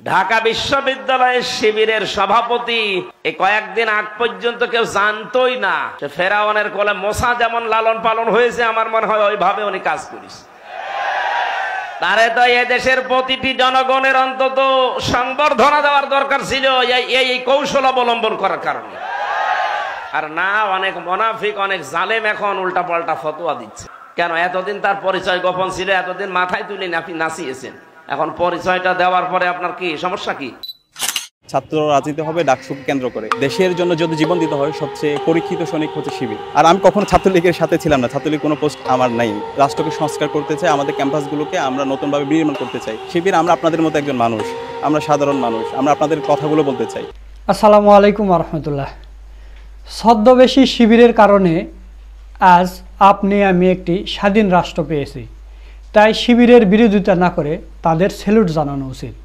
ঢাকা বিশ্ববিদ্যালয়ের শিবিরের সভাপতি এই কয়েকদিন আগ পর্যন্ত কেউ জানতোই না যে ফেরাউনের কোলে মোসা যেমন লালন পালন হয়েছে, আমার মনে হয় ওইভাবে উনি কাজ করেছে। তারে তো এদেশের প্রতিটি জনগণের অন্তত সংবর্ধনা দেওয়ার দরকার ছিল এই কৌশল অবলম্বন করার কারণে। আর না, অনেক মুনাফিক, অনেক জালেম এখন উল্টা পাল্টা ফতোয়া দিচ্ছে। কেন? এতদিন তার পরিচয় গোপন ছিল, এতদিন মাথায় তুলে আপনি নাচিয়েছেন, এখন পরিচয়টা দেওয়ার পরে আপনার কি সমস্যা? কি ছাত্র রাজনীতি হবে ডাকসুকে কেন্দ্র করে। দেশের জন্য যদি জীবন দিতে হয়, সবচেয়ে পরীক্ষিত সৈনিক হচ্ছে শিবির। আর আমি কখনো ছাত্রলীগের সাথে ছিলাম না, ছাত্রলীগ কোনো পোস্ট আমার নাই। রাষ্ট্রকে সংস্কার করতে চাই, আমাদের ক্যাম্পাসগুলোকে আমরা নতুনভাবে বিনির্মাণ করতে চাই। শিবির আমরা আপনাদের মতো একজন মানুষ, আমরা সাধারণ মানুষ, আমরা আপনাদের কথাগুলো বলতে চাই। আসসালামু আলাইকুম রহমতুল্লাহ। ছদ্মবেশী শিবিরের কারণে আজ আপনি আমি একটি স্বাধীন রাষ্ট্র পেয়েছি, তাই শিবিরের বিরোধিতা না করে তাদের স্যালুট জানানো উচিত।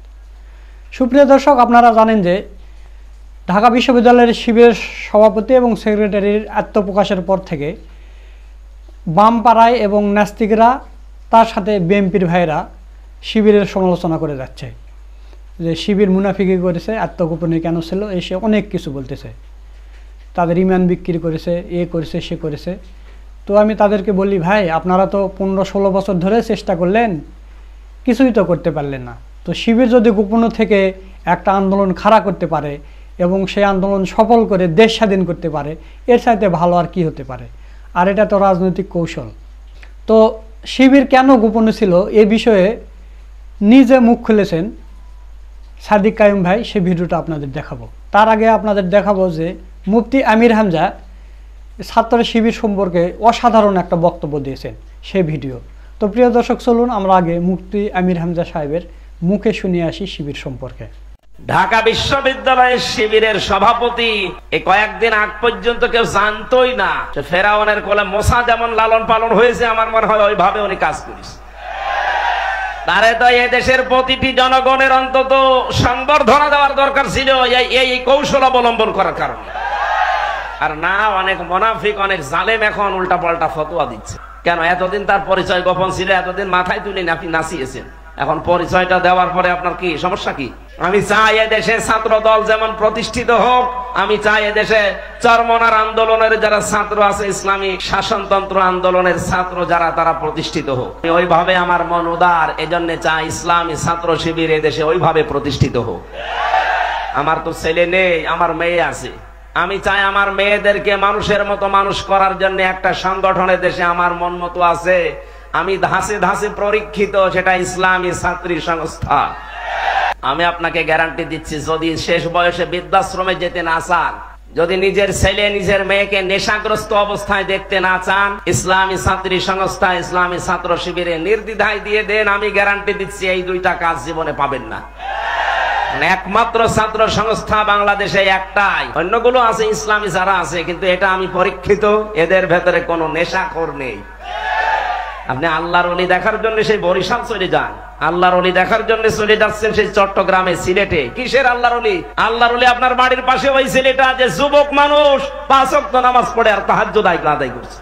সুপ্রিয় দর্শক, আপনারা জানেন যে ঢাকা বিশ্ববিদ্যালয়ের শিবিরের সভাপতি এবং সেক্রেটারির আত্মপ্রকাশের পর থেকে বামপাড়ায় এবং নাস্তিকরা, তার সাথে বিএনপির ভাইরা শিবিরের সমালোচনা করে যাচ্ছে যে শিবির মুনাফিকি করেছে, আত্মগোপনে কেন ছিল, এসে অনেক কিছু বলতেছে। তাদের ইমান বিক্রি করেছে, এ করেছে, সে করেছে। তো আমি তাদেরকে বলি, ভাই আপনারা তো 15-16 বছর ধরে চেষ্টা করলেন, কিছুই তো করতে পারলেন না। তো শিবির যদি গোপন থেকে একটা আন্দোলন খাড়া করতে পারে এবং সেই আন্দোলন সফল করে দেশ স্বাধীন করতে পারে, এর চাইতে ভালো আর কি হতে পারে? আর এটা তো রাজনৈতিক কৌশল। তো শিবির কেন গোপনে ছিল এ বিষয়ে নিজে মুখ খুলেছেন সাদিক কায়ুম ভাই, সে ভিডিওটা আপনাদের দেখাবো। তার আগে আপনাদের দেখাবো যে মুফতি আমির হামজা ছাত্র শিবির সম্পর্কে অসাধারণ একটা বক্তব্য দিয়েছেন, সেই ভিডিও। তো প্রিয় দর্শক, চলুন আমরা আগে মুফতি আমির হামজা সাহেবের মুখে শুনিয়ে আসি শিবির সম্পর্কে। ঢাকা বিশ্ববিদ্যালয়ের শিবিরের সভাপতি এই কয়েকদিন আগ পর্যন্ত কেউ জানতোই না যে ফেরাউনের কোলে মোসা যেমন লালন পালন হয়েছে, আমার মনে হয় ওইভাবে উনি কাজ করেছে। তারে তো এদেশের প্রতিটি জনগণের অন্তত সংবর্ধনা দেওয়ার দরকার ছিল এই কৌশল অবলম্বন করার কারণে। আর না, অনেক মুনাফিক, অনেক জালেম এখন উল্টা পাল্টা ফতোয়া দিচ্ছে। কেন? এতদিন তার পরিচয় গোপন ছিল, এতদিন মাথায় তুলে আপনি নাচিয়েছেন, এখন পরিচয়টা দেওয়ার পরে আপনার কি সমস্যা? কি আমি চাই এদেশে ছাত্র দল যেমন প্রতিষ্ঠিত হোক, আমি চাই এদেশে চরমনার আন্দোলনের যারা ছাত্র আছে, ইসলামী শাসনতন্ত্র আন্দোলনের ছাত্র যারা, তারা প্রতিষ্ঠিত হোক। ওইভাবে আমার মন উদার, এজন্য চাই ইসলামী ছাত্র শিবির এদেশে ওইভাবে প্রতিষ্ঠিত হোক। আমার তো ছেলে নেই, আমার মেয়ে আছে। আমি চাই আমার মেয়েদেরকে মানুষের মতো মানুষ করার জন্য একটা সংগঠনের দেশে আমার মন মতো আছে, আমি ধাসে ধাসে পরীক্ষিত, সেটা ইসলামী ছাত্রী সংস্থা। আমি আপনাকে গ্যারান্টি দিচ্ছি, যদি শেষ বয়সে বৃদ্ধাশ্রমে যেতে না চান, যদি নিজের ছেলে নিজের মেয়েকে নেশাগ্রস্ত অবস্থায় দেখতে না চান, ইসলামী ছাত্রী সংস্থা, ইসলামী ছাত্র শিবিরে নির্দ্বিধায় দিয়ে দেন। আমি গ্যারান্টি দিচ্ছি এই দুইটা কাজ জীবনে পাবেন না। একমাত্র ছাত্র সংস্থা বাংলাদেশে একটাই, অন্যগুলো আছে ইসলামী যারা আছে, কিন্তু এটা আমি পরীক্ষিত, এদের ভেতরে কোনো নেশাখোর নেই। আপনি আল্লাহর ওলি দেখার জন্য সেই বরিশাল চলে যান, আল্লাহর ওলি দেখার জন্য চলে যাচ্ছেন সেই চট্টগ্রামে, সিলেটে। কিসের আল্লাহর ওলি? আল্লাহর ওলি আপনার বাড়ির পাশে ওই ছেলেটা যে যুবক মানুষ 5 ওয়াক্ত নামাজ পড়ে আর তাহাজ্জুদ আদায় করছে।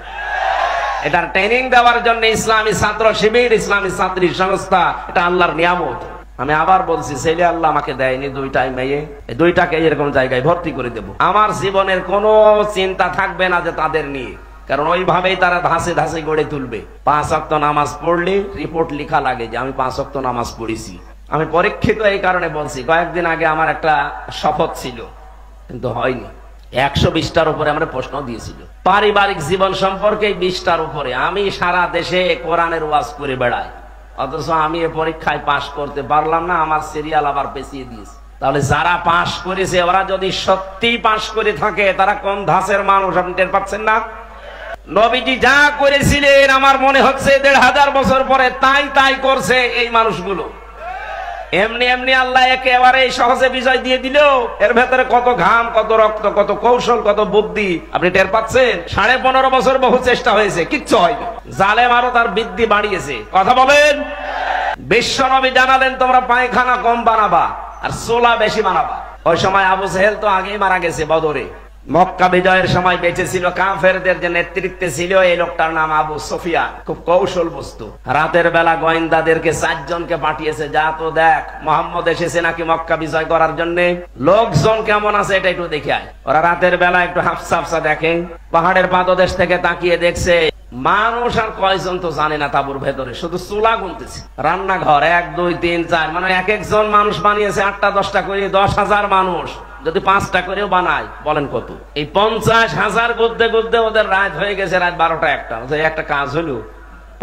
এটার ট্রেনিং দেওয়ার জন্য ইসলামী ছাত্র শিবির, ইসলামী ছাত্রী সংস্থা, এটা আল্লাহর নিয়ামত। আমি আবার বলছি, ছেলে আল্লাহ আমাকে দেয়নি, দুইটাই মেয়ে, দুইটাকে এরকম জায়গায় ভর্তি করে দেব। আমার জীবনের কোনো চিন্তা থাকবে না যে তাদের নিয়ে, কারণ ওইভাবেই তারা ধাসে ধাসে গড়ে তুলবে। 5 ওয়াক্ত নামাজ পড়লে রিপোর্ট লেখা লাগে যে আমি 5 ওয়াক্ত নামাজ পড়েছি। আমি পরীক্ষিত এই কারণে বলছি, কয়েকদিন আগে আমার একটা শপথ ছিল, কিন্তু হয়নি। 120টার উপরে আমরা প্রশ্ন দিয়েছিল পারিবারিক জীবন সম্পর্কে, 20টার উপরে। আমি সারা দেশে কোরআনের ওয়াজ করে বেড়াই, অথচ আমি এ পরীক্ষায় পাশ করতে পারলাম না, আমার সিরিয়াল আবার পেছিয়ে দিয়েছে। তাহলে যারা পাশ করেছে, ওরা যদি সত্যি পাশ করে থাকে, তারা কোন ধাঁচের মানুষ আপনি টের পাচ্ছেন না? নবীজি যা করেছিলেন, আমার মনে হচ্ছে 1500 বছর পরে তাই করছে এই মানুষগুলো। এমনি এমনি আল্লাহ একেবারে সহজে বিজয় দিয়ে দিল। এর ভেতরে কত ঘাম, কত রক্ত, কত কৌশল, কত বুদ্ধি আপনি টের পাচ্ছেন? 15.5 বছর বহু চেষ্টা হয়েছে, কিচ্ছু হয়নি। জালেম আরো তার বৃদ্ধি বাড়িয়েছে। কথা বলেন। বিশ্ব নবী জানালেন, তোমরা পায়খানা কম বানাবা আর চোলা বেশি বানাবা। ওই সময় আবু জেহেল তো আগেই মারা গেছে বদরে। মক্কা বিজয়ের সময় বেঁচে ছিল, কাফেরদের যে নেতৃত্বে ছিল এই লোকটার নাম আবু সুফিয়ান। খুব কৌশল বস্তু। রাতের বেলা গোয়েন্দাদেরকে 4 জনকে পাঠিয়েছে, যা তো দেখ মোহাম্মদ এসেছে নাকি মক্কা বিজয় করার জন্য, লোকজন কেমন আছে এটা একটু দেখে আয়। ওরা রাতের বেলা একটু হাফসা হাফসা দেখে, পাহাড়ের পাদদেশ থেকে তাকিয়ে দেখছে মানুষ আর কয়জন তো জানে না তাঁবুর ভেতরে, শুধু চুলা গুনতেছে। রান্নাঘর 1 2 3 4, মানে এক একজন মানুষ বানিয়েছে 8টা 10টা করে। 10,000 মানুষ যদি 5টা করেও বানায়, বলেন কত? এই 50,000 গুনতে গুনতে ওদের রাত হয়ে গেছে, রাত 12টা 1টা। একটা কাজ হলো,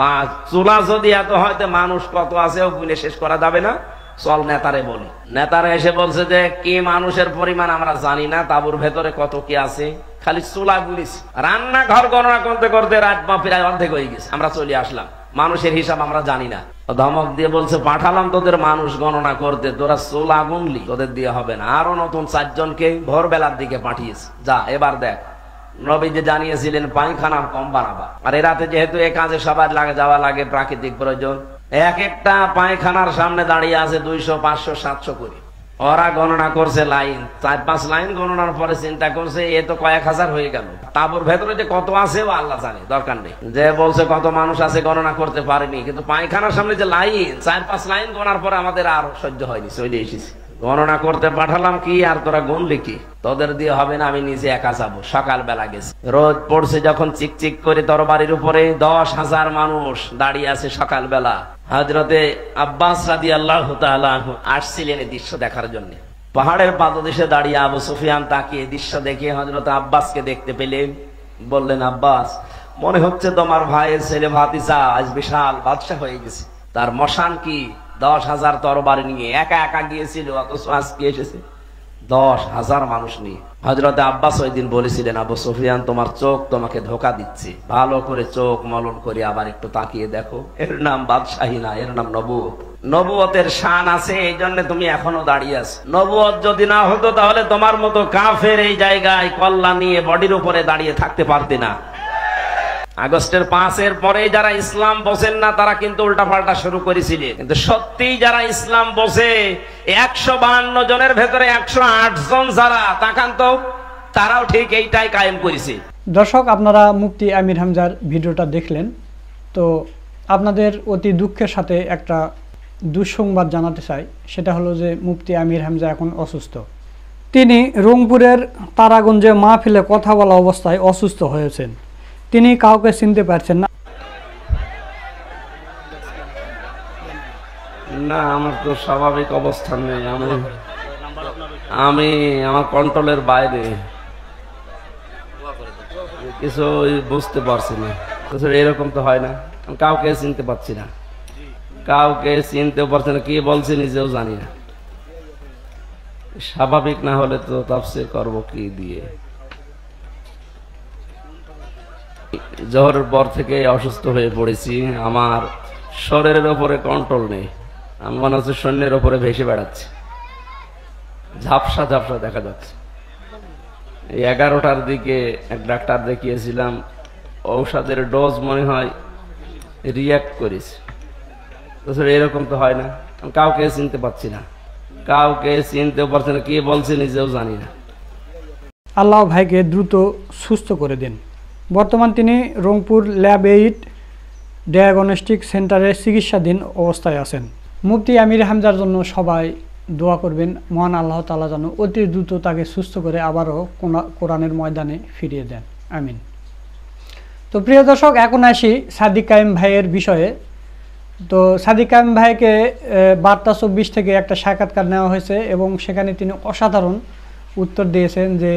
5 চুলা যদি এত হয়তো মানুষ কত আছে ও গুনে শেষ করা যাবে না। চল নেতারে বলি। নেতারা এসে বলছে যে কি মানুষের পরিমাণ আমরা জানি না, তাঁবুর ভেতরে কত কি আছে, খালি চুলা গুলিস। রান্নাঘর গণনা করতে করতে রাত প্রায় অর্ধেক হয়ে গেছে, আমরা চলে আসলাম। মানুষের হিসাব আমরা জানি না। ধমক দিয়ে বলছে পাঠালাম তোদের মানুষ গণনা করতে, তোরা চুলা গুনলি, তোদের দিয়ে হবে না। আরো নতুন 4 জনকে ভোরবেলার দিকে পাঠিয়েছে, যা এবার দেখ। নবীজি জানিয়েছিলেন পায়খানা কম বানাবা, আর এ রাতে যেহেতু এ কাজে সবার লাগে যাওয়া লাগে, প্রাকৃতিক প্রয়োজন, এক একটা পায়খানার সামনে দাঁড়িয়ে আছে 200 500 700 করে। ওরা গণনা করছে লাইন, 4-5 লাইন গণনার পরে চিন্তা করছে এ তো কয়েক হাজার হয়ে গেল, তাঁবুর ভেতরে যে কত আছে ও আল্লাহ জানে, দরকার নেই। যে বলছে কত মানুষ আছে গণনা করতে পারেনি, কিন্তু পায়খানার সামনে যে লাইন, 4-5 লাইন গণার পরে আমাদের আর সহ্য হয়নি, চলে এসেছি। গণনা করতে পাঠালাম কি আর তোরা গুনলি কি, তোদের দিয়ে হবে না, আমি নিজে একা যাবো। সকালবেলা গেছে, রোদ পড়ছে যখন চিকচিক করে তরবারির উপরে 10,000 মানুষ দাঁড়িয়ে আছে সকালবেলা। হযরতে আব্বাস রাদিয়াল্লাহু তাআলা আনহু আসছিলেন এই দৃশ্য দেখার জন্য। পাহাড়ের পাদদেশে দাঁড়িয়ে আবু সুফিয়ান তাকিয়ে দৃশ্য দেখে হযরতে আব্বাসকে দেখতে পেলেন। বললেন, আব্বাস, মনে হচ্ছে তোমার ভাইয়ের ছেলে ভাতিজা আজ বিশাল বাদশা হয়ে গেছে। তার মশান কি 10,000 তরবারি নিয়ে একা একা গিয়েছিল, অথচ আজকে এসেছে 10,000 মানুষ নিয়ে। হযরতে আব্বাস ওই দিন বলেছিলেন, আবু সুফিয়ান তোমার চোখ তোমাকে ধোকা দিচ্ছে, ভালো করে চোখ মলন করে আবার একটু তাকিয়ে দেখো, এর নাম বাদশাহী না, এর নাম নবুয়ত। নবুয়তের শান আছে, এই জন্য তুমি এখনো দাঁড়িয়ে আছো। নবুয়ত যদি না হতো তাহলে তোমার মতো কাফের এই জায়গায় কল্লা নিয়ে বডির উপরে দাঁড়িয়ে থাকতে পারতে না। আগস্টের 5-এর পরে যারা ইসলাম বোঝেন না তারা কিন্তু উল্টাপাল্টা শুরু করেছিলেন, কিন্তু সত্যি যারা ইসলাম বোঝে 152 জনের ভেতরে 108 জন যারা তাকান তো, তারাও ঠিক এইটাই কায়েম করেছে। দর্শক, আপনারা মুফতি আমির হামজার ভিডিওটা দেখলেন, তো আপনাদের অতি দুঃখের সাথে একটা দুঃসংবাদ জানাতে চাই। সেটা হলো যে মুফতি আমির হামজা এখন অসুস্থ। তিনি রংপুরের তারাগঞ্জে মাহফিলে কথা বলা অবস্থায় অসুস্থ হয়েছেন। তিনি কাউকে চিনতে পারছেন না। না, আমার তো স্বাভাবিক অবস্থান নেই, আমি আমার কন্ট্রোলের বাইরে, কিছু বুঝতে পারছি না। এরকম তো হয় না, কাউকে চিনতে পারছি না, কাউকে চিনতেও পারছি না, কি বলছে নিজেও জানি না। স্বাভাবিক না হলে তো তাফসীর করব কি দিয়ে। জোহরের পর থেকে অসুস্থ হয়ে পড়েছি, আমার শরীরের উপরে কন্ট্রোল নেই, আমি মনে হচ্ছে সৈন্যের উপরে ভেসে বেড়াচ্ছি, ঝাপসা ঝাপসা দেখা যাচ্ছে। এই 11টার দিকে এক ডাক্তার দেখিয়েছিলাম, ঔষধের ডোজ মনে হয় রিয়াক্ট করেছে। এরকম তো হয় না, আমি কাউকে চিনতে পারছি না, কাউকে চিনতেও পারছি না, কি বলছে নিজেও জানি না। আল্লাহ ভাইকে দ্রুত সুস্থ করে দিন। বর্তমান তিনি রংপুর ল্যাব 8 ডায়াগনস্টিক সেন্টারে চিকিৎসাধীন অবস্থায় আছেন। মুফতি আমির হামজার জন্য সবাই দোয়া করবেন, মহান আল্লাহ তাআলা যেন অতি দ্রুত তাকে সুস্থ করে আবারও কোরআনের ময়দানে ফিরিয়ে দেন, আমিন। তো প্রিয় দর্শক, এখন আসি সাদিক কায়েম ভাইয়ের বিষয়ে। তো সাদিক কায়েম ভাইকে বার্তা 24 থেকে একটা সাক্ষাৎকার নেওয়া হয়েছে এবং সেখানে তিনি অসাধারণ উত্তর দিয়েছেন যে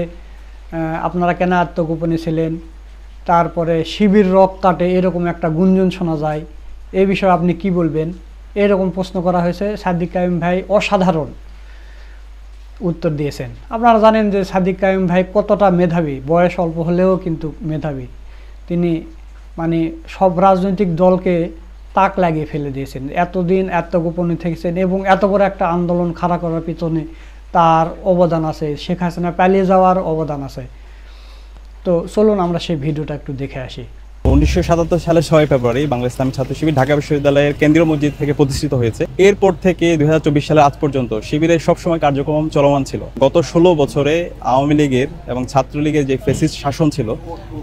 আপনারা কেন আত্মগোপনে ছিলেন, তারপরে শিবির রক কাটে এরকম একটা গুঞ্জন শোনা যায়, এই বিষয়ে আপনি কি বলবেন, এরকম প্রশ্ন করা হয়েছে। সাদিক কায়েম ভাই অসাধারণ উত্তর দিয়েছেন। আপনারা জানেন যে সাদিক কায়েম ভাই কতটা মেধাবী, বয়স অল্প হলেও কিন্তু মেধাবী। তিনি মানে সব রাজনৈতিক দলকে তাক লাগিয়ে ফেলে দিয়েছেন, এতদিন আত্মগোপনে থেকেছেন এবং এত বড় একটা আন্দোলন খাড়া করার পিছনে তার অবদান আছে, শেখ হাসিনা পালিয়ে যাওয়ার অবদান আছে। তো চলুন আমরা সেই ভিডিওটা একটু দেখে আসি। 1977 সালের 6 ফেব্রুয়ারি বাংলা ইসলামী ছাত্র শিবির ঢাকা বিশ্ববিদ্যালয়ের কেন্দ্রীয় মসজিদ থেকে প্রতিষ্ঠিত হয়েছে। এরপর থেকে 2024 সালের আজ পর্যন্ত শিবিরের সবসময় কার্যক্রম চলমান ছিল। গত 16 বছরে আওয়ামী লীগের এবং ছাত্রলীগের যে ফ্যাসিস্ট শাসন ছিল,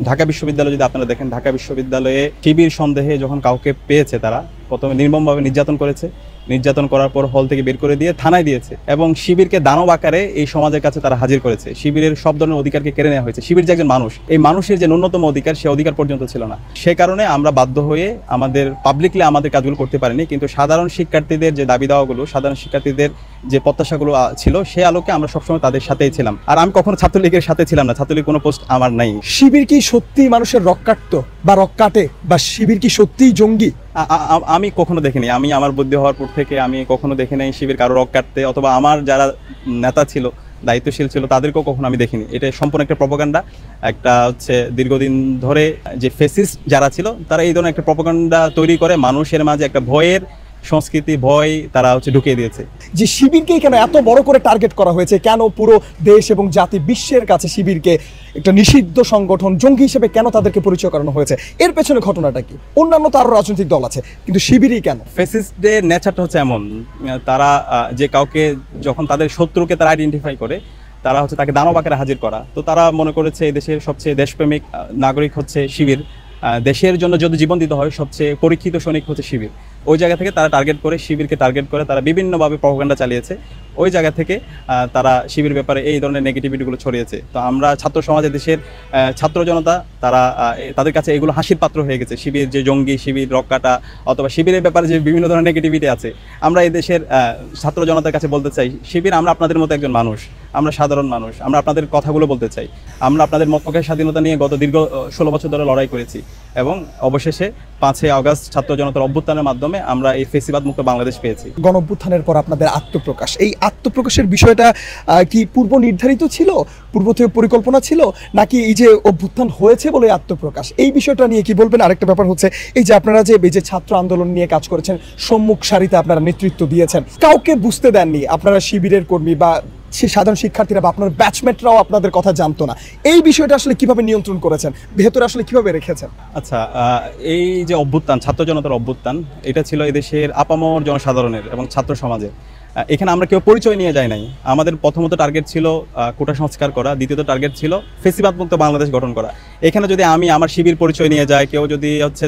ঢাকা বিশ্ববিদ্যালয়ে যদি আপনারা দেখেন, ঢাকা বিশ্ববিদ্যালয়ে শিবির সন্দেহে যখন কাউকে পেয়েছে, তারা প্রথমে নির্মমভাবে নির্যাতন করেছে। নির্যাতন করার পর হল থেকে বের করে দিয়ে থানায় দিয়েছে এবং শিবিরকে দানব আকারে এই সমাজের কাছে তারা হাজির করেছে। শিবিরের সব ধরনের অধিকারকে কেড়ে নেওয়া হয়েছে। শিবির যে একজন মানুষ, এই মানুষের যে ন্যূনতম অধিকার, সে অধিকার পর্যন্ত ছিল না। সে কারণে আমরা বাধ্য হয়ে আমাদের পাবলিকলি আমাদের কাজগুলো করতে পারিনি, কিন্তু সাধারণ শিক্ষার্থীদের যে দাবি দাওয়াগুলো, সাধারণ শিক্ষার্থীদের যে প্রত্যাশাগুলো ছিল, সে আলোকে আমরা সবসময় তাদের সাথেই ছিলাম। আর আমি কখনো ছাত্রলীগের সাথে ছিলাম না, ছাত্রলীগ কোনো পোস্ট আমার নাই। শিবির কি সত্যি মানুষের রক্তাক্ত বা রক্কাটে, বা শিবির কি সত্যিই জঙ্গি? আমি কখনো দেখিনি। আমি আমার বুদ্ধি হওয়ার পর থেকে আমি কখনো দেখি নাই শিবির কারো রক কাটতে, অথবা আমার যারা নেতা ছিল, দায়িত্বশীল ছিল, তাদেরকেও কখনো আমি দেখিনি। এটা সম্পূর্ণ একটা প্রপাগান্ডা। একটা হচ্ছে দীর্ঘদিন ধরে যে ফেসিস্ট যারা ছিল, তারা এই ধরনের একটা প্রপাগান্ডা তৈরি করে মানুষের মাঝে একটা ভয়ের সংস্কৃতি, ভয় তারা হচ্ছে ঢুকিয়ে দিয়েছে। যে শিবিরকে কেন এত বড় করে টার্গেট করা হয়েছে, কেন পুরো দেশ এবং জাতি বিশ্বের কাছে শিবিরকে একটা নিষিদ্ধ সংগঠন, জঙ্গি হিসেবে কেন তাদেরকে পরিচয় করানো হয়েছে? এর পেছনে ঘটনাটা কি? অন্যান্য তো আরো রাজনৈতিক দল আছে, কিন্তু শিবিরই কেন? ফেসিস্টদের নেচারটা হচ্ছে এমন, তারা যে কাউকে যখন তাদের শত্রুকে তারা আইডেন্টিফাই করে, তারা হচ্ছে তাকে দানব আকারে হাজির করা। তো তারা মনে করেছে এই দেশের সবচেয়ে দেশপ্রেমিক নাগরিক হচ্ছে শিবির, দেশের জন্য যদি জীবন দিতে হয় সবচেয়ে পরীক্ষিত সৈনিক হচ্ছে শিবির। ওই জায়গা থেকে তারা টার্গেট করে, শিবিরকে টার্গেট করে তারা বিভিন্নভাবে প্রপাগান্ডা চালিয়েছে। ওই জায়গা থেকে তারা শিবির ব্যাপারে এই ধরনের নেগেটিভিটিগুলো ছড়িয়েছে। তো আমরা ছাত্র সমাজে, দেশের ছাত্র জনতা, তারা তাদের কাছে এগুলো হাসির পাত্র হয়ে গেছে। শিবির যে জঙ্গি, শিবির রক্কাটা, অথবা শিবিরের ব্যাপারে যে বিভিন্ন ধরনের নেগেটিভিটি আছে, আমরা এই দেশের ছাত্র জনতার কাছে বলতে চাই, শিবির আমরা আপনাদের মতো একজন মানুষ, আমরা সাধারণ মানুষ, আমরা আপনাদের কথাগুলো বলতে চাই। আমরা আপনাদের মত প্রকাশের স্বাধীনতা নিয়ে গত দীর্ঘ 16 বছর ধরে লড়াই করেছি এবং অবশেষে 5ই আগস্ট ছাত্র জনতার অভ্যুত্থানের মাধ্যমে আমরা এই ফেসিবাদ মুক্ত বাংলাদেশ পেয়েছি। গণ অভ্যুত্থানের পর আপনাদের আত্মপ্রকাশ, এই আত্মপ্রকাশের বিষয়টা কি পূর্ব নির্ধারিত ছিল, পূর্ব থেকে পরিকল্পনা ছিল, নাকি এই যে অভ্যুত্থান হয়েছে বলে আত্মপ্রকাশ? এই বিষয়টা নিয়ে কি বলবেন? আরেকটা ব্যাপার হচ্ছে, এই যে আপনারা যে এই যে ছাত্র আন্দোলন নিয়ে কাজ করেছেন, সম্মুখ সারিতে আপনারা নেতৃত্ব দিয়েছেন, কাউকে বুঝতে দেননি আপনারা শিবিরের কর্মী, বা সাধারণ শিক্ষার্থীরা বা আপনার ব্যাচমেটরাও আপনাদের কথা জানতো না। এই বিষয়টা আসলে কিভাবে নিয়ন্ত্রণ করেছেন, ভেতরে আসলে কিভাবে রেখেছেন? আচ্ছা, এই যে অভ্যুত্থান, ছাত্র জনতার অভ্যুত্থান, এটা ছিল এদেশের আপামর জনসাধারণের এবং ছাত্র সমাজের। এখানে আমরা কেউ পরিচয় নিয়ে যাই নাই। আমাদের প্রথমত টার্গেট ছিল কোটা সংস্কার করা, দ্বিতীয়ত টার্গেট ছিল ফেসিবাদ মুক্ত বাংলাদেশ গঠন করা। এখানে যদি আমি আমার শিবির পরিচয় নিয়ে যাই, কেউ যদি হচ্ছে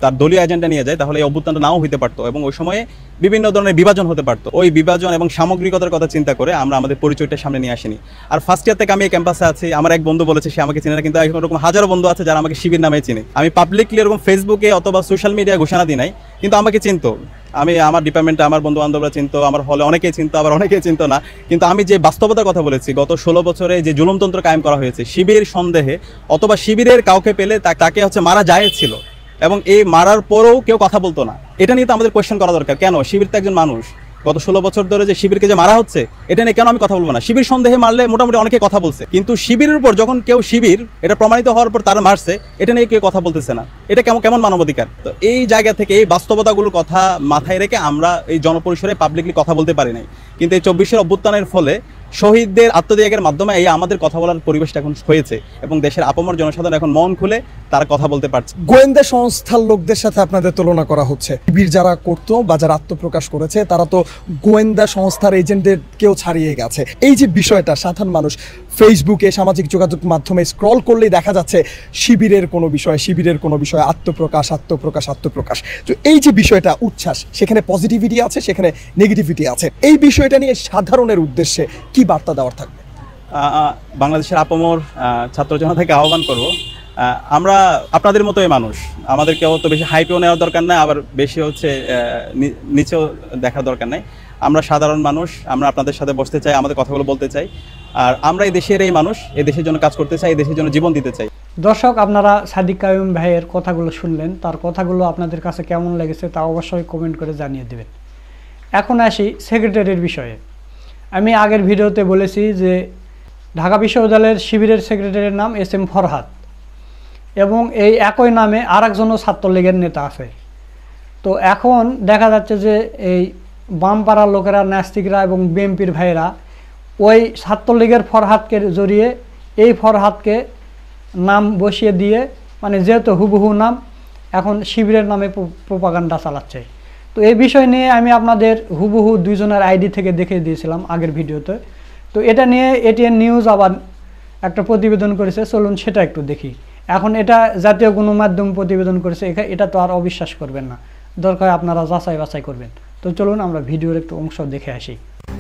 তার দলীয় এজেন্ডা নিয়ে যায়, তাহলে এই অভ্যুত্থানটা নাও হইতে পারতো এবং ওই সময়ে বিভিন্ন ধরনের বিভাজন হতে পারতো। ওই বিভাজন এবং সামগ্রিকতার কথা চিন্তা করে আমরা আমাদের পরিচয়টা সামনে নিয়ে আসিনি। আর ফার্স্ট ইয়ার থেকে আমি এই ক্যাম্পাসে আছি। আমার এক বন্ধু বলেছে সে আমাকে চিনে না, কিন্তু এরকম হাজারো বন্ধু আছে যারা আমাকে শিবির নামে চিনে। আমি পাবলিকলি এরকম ফেসবুকে অথবা সোশ্যাল মিডিয়ায় ঘোষণা দিই নাই, কিন্তু আমাকে চিনতো। আমি আমার ডিপার্টমেন্টে আমার বন্ধু বান্ধবরা চিনতো, আমার হলে অনেকেই চিনতো, আবার অনেকেই চিনতো না। কিন্তু আমি যে বাস্তবতার কথা বলেছি, গত 16 বছরে যে জুলুমতন্ত্র কায়েম করা হয়েছে শিবির সন্দেহে, অথবা শিবিরের কাউকে পেলে তাকে হচ্ছে মারা যায় ছিল, এবং এই মারার পরেও কেউ কথা বলতো না। এটা নিয়ে তো আমাদের কোয়েশ্চেন করা দরকার, কেন শিবির তো একজন মানুষ। গত 16 বছর ধরে যে শিবিরকে যে মারা হচ্ছে, এটা নিয়ে কেন আমি কথা বলবো না? শিবির সন্দেহে মারলে মোটামুটি অনেকে কথা বলছে, কিন্তু শিবিরের উপর যখন কেউ শিবির এটা প্রমাণিত হওয়ার পর তারা মারছে, এটা নিয়ে কেউ কথা বলতেছে না। এটা কেমন মানবাধিকার? তো এই জায়গা থেকে এই বাস্তবতাগুলোর কথা মাথায় রেখে আমরা এই জনপরিসরে পাবলিকলি কথা বলতে পারি নাই। কিন্তু এই 24-এর অভ্যুত্থানের ফলে শহীদদের আত্মত্যাগের মাধ্যমে এই আমাদের কথা বলার পরিবেশটা এখন হয়েছে এবং দেশের আপামর জনসাধারণ এখন মন খুলে তারা কথা বলতে পারছে। গোয়েন্দা সংস্থার লোকদের সাথে আপনাদের তুলনা করা হচ্ছে। শিবির যারা করতো বা যারা আত্মপ্রকাশ করেছে, তারা তো গোয়েন্দা সংস্থার এজেন্টদের কেউ ছাড়িয়ে গেছে। এই যে বিষয়টা, সাধারণ মানুষ ফেসবুকে, সামাজিক যোগাযোগ মাধ্যমে স্ক্রল করলেই দেখা যাচ্ছে শিবিরের কোনো বিষয় আত্মপ্রকাশ। তো এই যে বিষয়টা, উচ্ছ্বাস, সেখানে পজিটিভিটি আছে, সেখানে নেগেটিভিটি আছে। এই বিষয়টা নিয়ে সাধারণের উদ্দেশ্যে কি বার্তা দেওয়ার থাকবে? বাংলাদেশের আপামর ছাত্র জনতাকে আহ্বান করব, আমরা আপনাদের মতোই মানুষ। আমাদেরকেও তো বেশি হাইপেও নেওয়ার দরকার নাই, আবার বেশি হচ্ছে নিচেও দেখার দরকার নাই। আমরা সাধারণ মানুষ, আমরা আপনাদের সাথে বসতে চাই, আমাদের কথাগুলো বলতে চাই। আর আমরা এই দেশের এই মানুষ, এই দেশের জন্য কাজ করতে চাই, এই দেশের জন্য জীবন দিতে চাই। দর্শক, আপনারা সাদিক কাইয়ুম ভাইয়ের কথাগুলো শুনলেন। তার কথাগুলো আপনাদের কাছে কেমন লেগেছে তা অবশ্যই কমেন্ট করে জানিয়ে দেবেন। এখন আসি সেক্রেটারির বিষয়ে। আমি আগের ভিডিওতে বলেছি যে ঢাকা বিশ্ববিদ্যালয়ের শিবিরের সেক্রেটারির নাম SM ফরহাদ, এবং এই একই নামে আরেকজনও ছাত্রলীগের নেতা আছে। তো এখন দেখা যাচ্ছে যে এই বামপাড়ার লোকেরা, নাস্তিকরা এবং বিএনপির ভাইয়েরা ওই ছাত্রলীগের ফরহাদকে জড়িয়ে এই ফরহাদকে নাম বসিয়ে দিয়ে মানে যেহেতু হুবহু নাম, এখন শিবিরের নামে প্রোপাগান্ডা চালাচ্ছে। তো এই বিষয় নিয়ে আমি আপনাদের হুবহু দুইজনের আইডি থেকে দেখে দিয়েছিলাম আগের ভিডিওতে। তো এটা নিয়ে এটিএন নিউজ আবার একটা প্রতিবেদন করেছে, চলুন সেটা একটু দেখি। এখন এটা জাতীয় গণমাধ্যম প্রতিবেদন করেছে, এটা তো আর অবিশ্বাস করবেন না, দরকার আপনারা যাচাই বাছাই করবেন। তো চলুন আমরা ভিডিওর একটু অংশ দেখে আসি।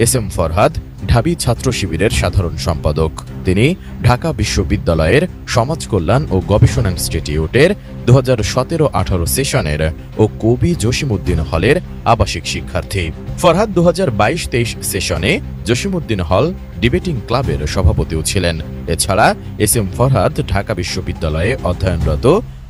এস এম ফরহাদ ঢাবি ছাত্র শিবিরের সাধারণ সম্পাদক। তিনি ঢাকা বিশ্ববিদ্যালয়ের সমাজ কল্যাণ ও গবেষণা ইনস্টিটিউটের 2017-18 সেশনের ও কবি জসিমউদ্দিন হলের আবাসিক শিক্ষার্থী। ফরহাদ 2022-23 সেশনে জসিমউদ্দিন হল ডিবেটিং ক্লাবের সভাপতিও ছিলেন। এছাড়া এস এম ফরহাদ ঢাকা বিশ্ববিদ্যালয়ে অধ্যয়নরত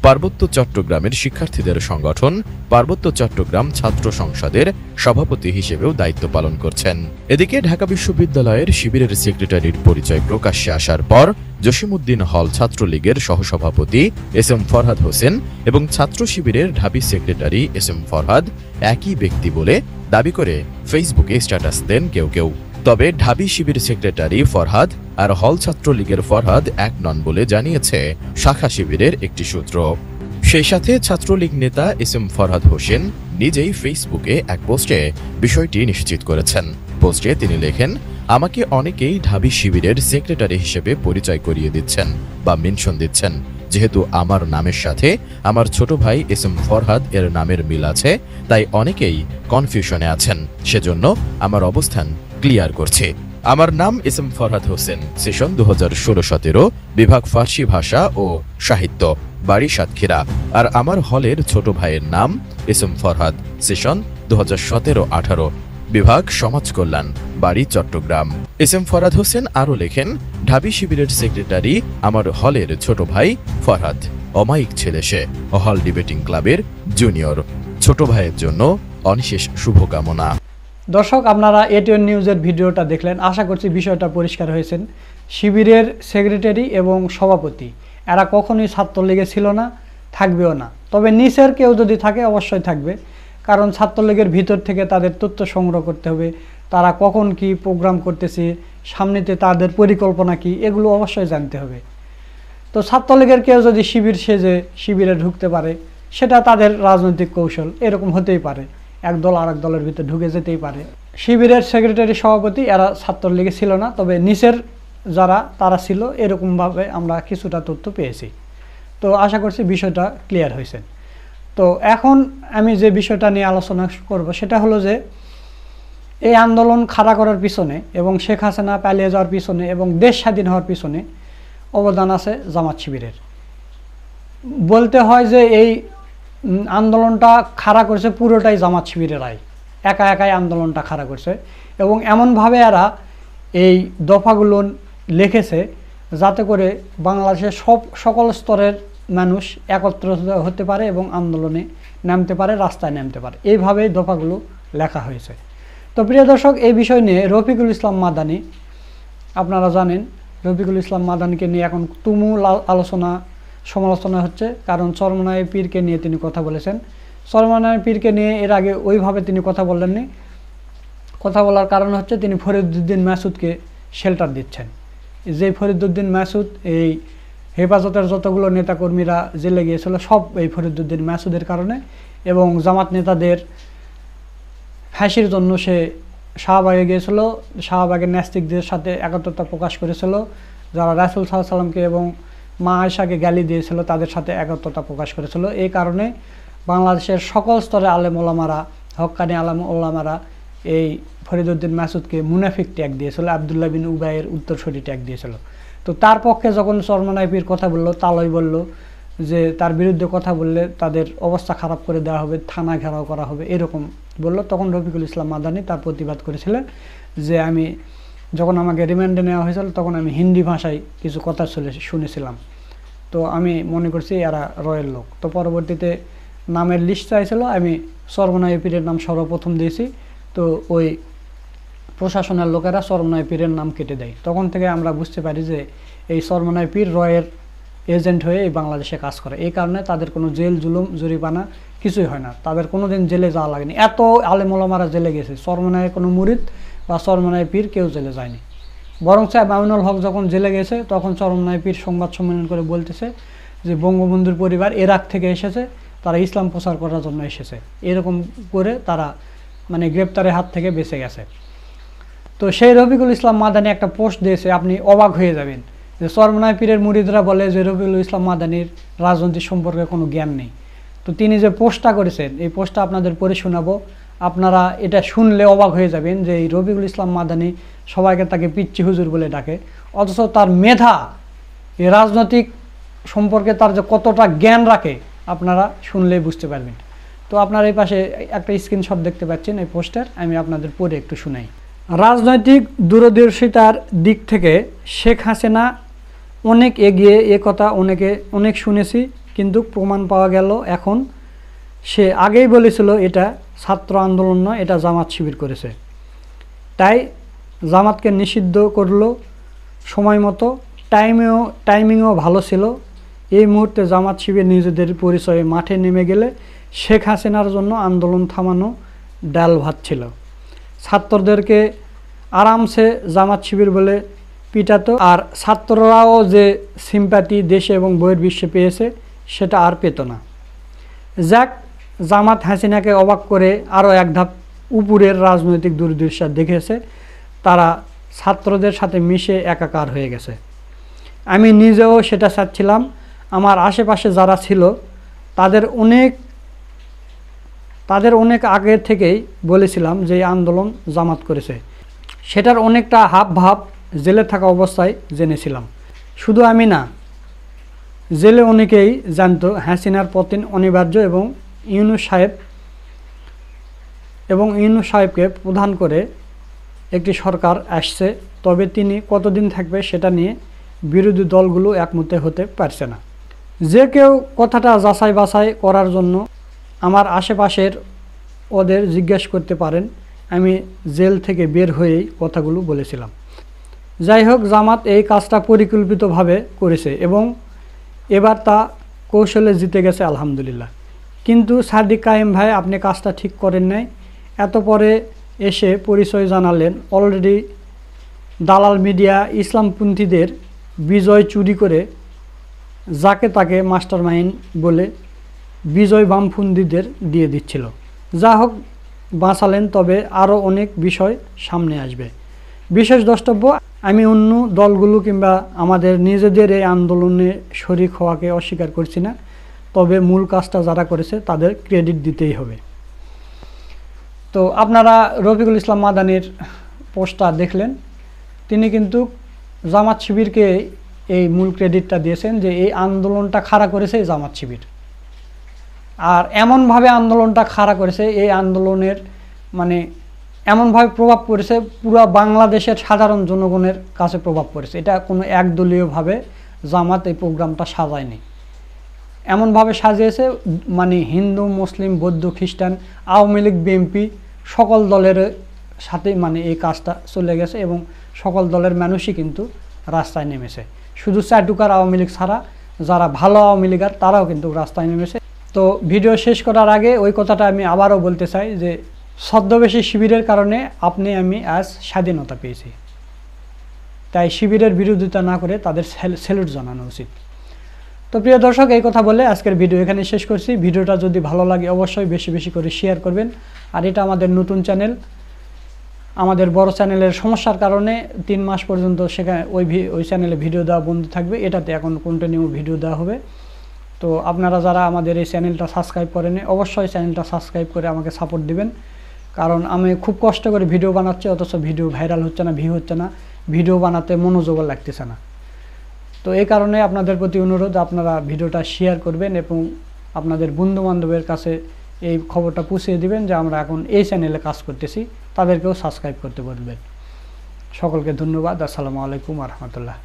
পার্বত্য চট্টগ্রামের শিক্ষার্থীদের সংগঠন পার্বত্য চট্টগ্রাম ছাত্র সংসদের সভাপতি হিসেবেও দায়িত্ব পালন করছেন। এদিকে ঢাকা বিশ্ববিদ্যালয়ের শিবিরের সেক্রেটারির পরিচয় প্রকাশ্যে আসার পর জসিমউদ্দিন হল ছাত্রলীগের সহসভাপতি এস এম ফরহাদ হোসেন এবং ছাত্র শিবিরের ঢাবি সেক্রেটারি এস এম ফরহাদ একই ব্যক্তি বলে দাবি করে ফেসবুকে স্ট্যাটাস দেন কেউ কেউ। তবে ঢাবি শিবির সেক্রেটারি ফরহাদ আর হল ছাত্রলীগের ফরহাদ এক নন বলে জানিয়েছে শাখা শিবিরের একটি সূত্র। সেই সাথে ছাত্রলীগ নেতা এস এম ফরহাদ হোসেন নিজেই ফেসবুকে এক পোস্টে বিষয়টি নিশ্চিত করেছেন। পোস্টে তিনি লেখেন, আমাকে অনেকেই ঢাবি শিবিরের সেক্রেটারি হিসেবে পরিচয় করিয়ে দিচ্ছেন বা মেনশন দিচ্ছেন। যেহেতু আমার নামের সাথে আমার ছোট ভাই এস এম ফরহাদ এর নামের মিল আছে, তাই অনেকেই কনফিউশনে আছেন। সেজন্য আমার অবস্থান ক্লিয়ার করছে। আমার নাম S M Farhad Hossain, session 2016-17, বিভাগ ফার্সি ভাষা ও সাহিত্য, বাড়ি সাতক্ষীরা। আর আমার হলের ছোট ভাইয়ের নাম এস এম ফরহাদ, সেশন 2017-18, বিভাগ সমাজ কল্যাণ, বাড়ি চট্টগ্রাম। এস এম ফরহাদ হোসেন আরও লেখেন, ঢাবি শিবিরের সেক্রেটারি আমার হলের ছোট ভাই ফরহাদ, অমায়িক ছেলে সে, হল ডিবেটিং ক্লাবের জুনিয়র। ছোট ভাইয়ের জন্য অনিশেষ শুভকামনা। দর্শক, আপনারা এটিএন নিউজের ভিডিওটা দেখলেন, আশা করছি বিষয়টা পরিষ্কার হয়েছেন। শিবিরের সেক্রেটারি এবং সভাপতি এরা কখনোই ছাত্রলীগে ছিল না, থাকবেও না। তবে নিচের কেউ যদি থাকে অবশ্যই থাকবে, কারণ ছাত্রলীগের ভিতর থেকে তাদের তথ্য সংগ্রহ করতে হবে, তারা কখন কি প্রোগ্রাম করতেছে, সামনেতে তাদের পরিকল্পনা কি, এগুলো অবশ্যই জানতে হবে। তো ছাত্রলীগের কেউ যদি শিবির সেজে শিবিরে ঢুকতে পারে, সেটা তাদের রাজনৈতিক কৌশল, এরকম হতেই পারে। এক দল আর এক দলের ভিতরে ঢুকে যেতেই পারে। শিবিরের সেক্রেটারি সভাপতি এরা ছাত্রলীগে ছিল না, তবে নিচের যারা তারা ছিল, এরকমভাবে আমরা কিছুটা তথ্য পেয়েছি। তো আশা করছি বিষয়টা ক্লিয়ার হয়েছে। তো এখন আমি যে বিষয়টা নিয়ে আলোচনা করব সেটা হলো যে এই আন্দোলন খাড়া করার পিছনে এবং শেখ হাসিনা পালিয়ে যাওয়ার পিছনে এবং দেশ স্বাধীন হওয়ার পিছনে অবদান আছে জামাত শিবিরের। বলতে হয় যে এই আন্দোলনটা খাড়া করেছে পুরোটাই জামাত শিবিরেরাই, একাই আন্দোলনটা খাড়া করছে। এবং এমনভাবে এরা এই দফাগুলো লিখেছে যাতে করে বাংলাদেশের সকল স্তরের মানুষ একত্রিত হতে পারে এবং আন্দোলনে নামতে পারে, রাস্তায় নামতে পারে। এইভাবেই দফাগুলো লেখা হয়েছে। তো প্রিয় দর্শক, এই বিষয় নিয়ে রফিকুল ইসলাম মাদানী, আপনারা জানেন রফিকুল ইসলাম মাদানীকে নিয়ে এখন তুমুল সমালোচনা হচ্ছে, কারণ চরমনাই পীরকে নিয়ে তিনি কথা বলেছেন। চরমনাই পীরকে নিয়ে এর আগে ওইভাবে তিনি কথা বললেননি। কথা বলার কারণ হচ্ছে তিনি ফরিদউদ্দিন মাসুদকে শেল্টার দিচ্ছেন। যে ফরিদউদ্দিন মাসুদ এই হেফাজতের যতগুলো নেতাকর্মীরা জেলে গিয়েছিল সব এই ফরিদউদ্দিন মাসুদের কারণে, এবং জামাত নেতাদের ফাঁসির জন্য সে শাহবাগে গিয়েছিল, শাহবাগের নাস্তিকদের সাথে একাত্মতা প্রকাশ করেছিল, যারা রাসূল সাল্লাল্লাহু আলাইহি ওয়াসাল্লামকে এবং মা আয়েশাকে গালি দিয়েছিল তাদের সাথে একাত্মতা প্রকাশ করেছিল। এই কারণে বাংলাদেশের সকল স্তরে আলেম ওলামারা, হক্কানি আলেম ওলামারা এই ফরিদউদ্দিন মাসুদকে মুনাফিক ট্যাগ দিয়েছিল, আবদুল্লাহ বিন উবাইয়ের উত্তরসূরি ট্যাগ দিয়েছিল। তো তার পক্ষে যখন চরমনাই পীর কথা বলল, তালয় বলল যে তার বিরুদ্ধে কথা বললে তাদের অবস্থা খারাপ করে দেওয়া হবে, থানা ঘেরাও করা হবে, এরকম বলল। তখন রফিকুল ইসলাম মাদানী তার প্রতিবাদ করেছিলেন যে আমি যখন আমাকে রিমান্ডে নেওয়া হয়েছিল তখন আমি হিন্দি ভাষায় কিছু কথা শুনেছিলাম, তো আমি মনে করছি এরা রয়ের লোক। তো পরবর্তীতে নামের লিস্ট চাইছিল, আমি চরমনাই পীরের নাম সর্বপ্রথম দিয়েছি। তো ওই প্রশাসনের লোকেরা চরমনাই পীরের নাম কেটে দেয়। তখন থেকে আমরা বুঝতে পারি যে এই চরমনাই পীর রয়ের এজেন্ট হয়ে এই বাংলাদেশে কাজ করে। এই কারণে তাদের কোনো জেল জুলুম জরিমানা কিছুই হয় না, তাদের কোনো দিন জেলে যাওয়া লাগেনি। এত আলেম ওলামারা জেলে গেছে, চরমনাই কোনো মুরিদ বা চরমনাই পীর কেউ জেলে যায়নি। বরং মামুনুল হক যখন জেলে গেছে তখন চরমনাই পীর সংবাদ সম্মেলন করে বলতেছে যে বঙ্গবন্ধুর পরিবার ইরাক থেকে এসেছে, তারা ইসলাম প্রচার করার জন্য এসেছে, এরকম করে তারা মানে গ্রেপ্তারের হাত থেকে বেঁচে গেছে। তো সেই রফিকুল ইসলাম মাদানী একটা পোস্ট দিয়েছে, আপনি অবাক হয়ে যাবেন যে চরমনাই পীরের মুরিদরা বলে যে রফিকুল ইসলাম মাদানীর রাজনীতি সম্পর্কে কোনো জ্ঞান নেই। তো তিনি যে পোস্টটা করেছেন, এই পোস্টটা আপনাদের পড়ে শোনাবো। আপনারা এটা শুনলে অবাক হয়ে যাবেন যে এই রফিকুল ইসলাম মাদানী সবাইকে তাকে পিচ্চি হুজুর বলে ডাকে, অথচ তার মেধা এই রাজনৈতিক সম্পর্কে তার যে কতটা জ্ঞান রাখে আপনারা শুনলেই বুঝতে পারবেন। তো আপনারা এই পাশে একটা স্ক্রিনশট দেখতে পাচ্ছেন এই পোস্টার, আমি আপনাদের পড়ে একটু শোনাই। রাজনৈতিক দূরদর্শিতার দিক থেকে শেখ হাসিনা অনেক এগিয়ে, এ কথা অনেক শুনেছি, কিন্তু প্রমাণ পাওয়া গেল এখন। সে আগেই বলেছিল এটা ছাত্র আন্দোলন নয়, এটা জামাত শিবির করেছে, তাই জামাতকে নিষিদ্ধ করলো সময় মতো। টাইমিংও ভালো ছিল। এই মুহূর্তে জামাত শিবির নিজেদের পরিচয়ে মাঠে নেমে গেলে শেখ হাসিনার জন্য আন্দোলন থামানো ডাল ভাত ছিল। ছাত্রদেরকে আরামসে জামাত শিবির বলে পিটাতো, আর ছাত্ররাও যে সিম্প্যাথি দেশে এবং বহির্বিশ্বে পেয়েছে সেটা আর পেত না। যাক, জামাত হাসিনাকে অবাক করে আরও এক ধাপ উপরের রাজনৈতিক দূরদর্শিতা দেখেছে, তারা ছাত্রদের সাথে মিশে একাকার হয়ে গেছে। আমি নিজেও সেটা চাচ্ছিলাম। আমার আশেপাশে যারা ছিল তাদের অনেক আগে থেকেই বলেছিলাম যে এই আন্দোলন জামাত করেছে, সেটার অনেকটা হাব ভাব জেলে থাকা অবস্থায় জেনেছিলাম। শুধু আমি না, জেলে অনেকেই জানতো হাসিনার পতন অনিবার্য এবং ইউনূস সাহেবকে প্রধান করে একটি সরকার আসছে, তবে তিনি কতদিন থাকবে সেটা নিয়ে বিরোধী দলগুলো একমতে হতে পারছে না। যে কেউ কথাটা যাচাই বাছাই করার জন্য আমার আশেপাশের ওদের জিজ্ঞেস করতে পারেন, আমি জেল থেকে বের হয়েই কথাগুলো বলেছিলাম। যাই হোক, জামাত এই কাজটা পরিকল্পিতভাবে করেছে এবং এবার তা কৌশলে জিতে গেছে আলহামদুলিল্লাহ। কিন্তু সাদিক কায়েম ভাই, আপনি কাজটা ঠিক করেন নাই। এত পরে এসে পরিচয় জানালেন। অলরেডি দালাল মিডিয়া ইসলামপন্থীদের বিজয় চুরি করে যাকে তাকে মাস্টার মাইন্ড বলে বিজয় বামপন্থীদের দিয়ে দিচ্ছিল। যা হোক, বাঁচালেন, তবে আরও অনেক বিষয় সামনে আসবে। বিশেষ দ্রষ্টব্য, আমি অন্য দলগুলো কিংবা আমাদের নিজেদের এই আন্দোলনে শরিক হওয়াকে অস্বীকার করছি না, তবে মূল কাজটা যারা করেছে তাদের ক্রেডিট দিতেই হবে। তো আপনারা রফিকুল ইসলাম মাদানীর পোস্টটা দেখলেন, তিনি কিন্তু জামাত শিবিরকে এই মূল ক্রেডিটটা দিয়েছেন যে এই আন্দোলনটা খাড়া করেছে জামাত শিবির। আর এমনভাবে আন্দোলনটা খাড়া করেছে, এই আন্দোলনের মানে এমনভাবে প্রভাব পড়েছে পুরো বাংলাদেশের সাধারণ জনগণের কাছে প্রভাব পড়েছে। এটা কোনো একদলীয়ভাবে জামাত এই প্রোগ্রামটা সাজায়নি, এমনভাবে সাজিয়েছে মানে হিন্দু, মুসলিম, বৌদ্ধ, খ্রিস্টান, আওয়ামী লীগ, বিএনপি সকল দলের সাথে মানে এই কাজটা চলে গেছে এবং সকল দলের মানুষই কিন্তু রাস্তায় নেমেছে। শুধু চাটুকার আওয়ামী লীগ ছাড়া যারা ভালো আওয়ামী লীগার তারাও কিন্তু রাস্তায় নেমেছে। তো ভিডিও শেষ করার আগে ওই কথাটা আমি আবারও বলতে চাই যে ছদ্মবেশী শিবিরের কারণে আমি আজ স্বাধীনতা পেয়েছি, তাই শিবিরের বিরোধিতা না করে তাদের স্যালুট জানানো উচিত। তো প্রিয় দর্শক, এই কথা বলে আজকের ভিডিও এখানে শেষ করছি। ভিডিওটা যদি ভালো লাগে অবশ্যই বেশি বেশি করে শেয়ার করবেন। আর এটা আমাদের নতুন চ্যানেল, আমাদের বড় চ্যানেলের সমস্যার কারণে 3 মাস পর্যন্ত সেখানে ওই চ্যানেলে ভিডিও দেওয়া বন্ধ থাকবে, এটাতে এখন কন্টিনিউ ভিডিও দেওয়া হবে। তো আপনারা যারা আমাদের এই চ্যানেলটা সাবস্ক্রাইব করেনি অবশ্যই চ্যানেলটা সাবস্ক্রাইব করে আমাকে সাপোর্ট দিবেন, কারণ আমি খুব কষ্ট করে ভিডিও বানাচ্ছি, অথচ ভিডিও ভাইরাল হচ্ছে না, ভিউ হচ্ছে না, ভিডিও বানাতে মনোযোগও লাগতেছে না। তো এই কারণে আপনাদের প্রতি অনুরোধ, আপনারা ভিডিওটা শেয়ার করবেন এবং আপনাদের বন্ধুবান্ধবের কাছে এই খবরটা পৌঁছিয়ে দিবেন যে আমরা এখন এই চ্যানেলে কাজ করতেছি, তাদেরকেও সাবস্ক্রাইব করতে বলবেন। সকলকে ধন্যবাদ। আসসালামু আলাইকুম ওয়া রাহমাতুল্লাহ।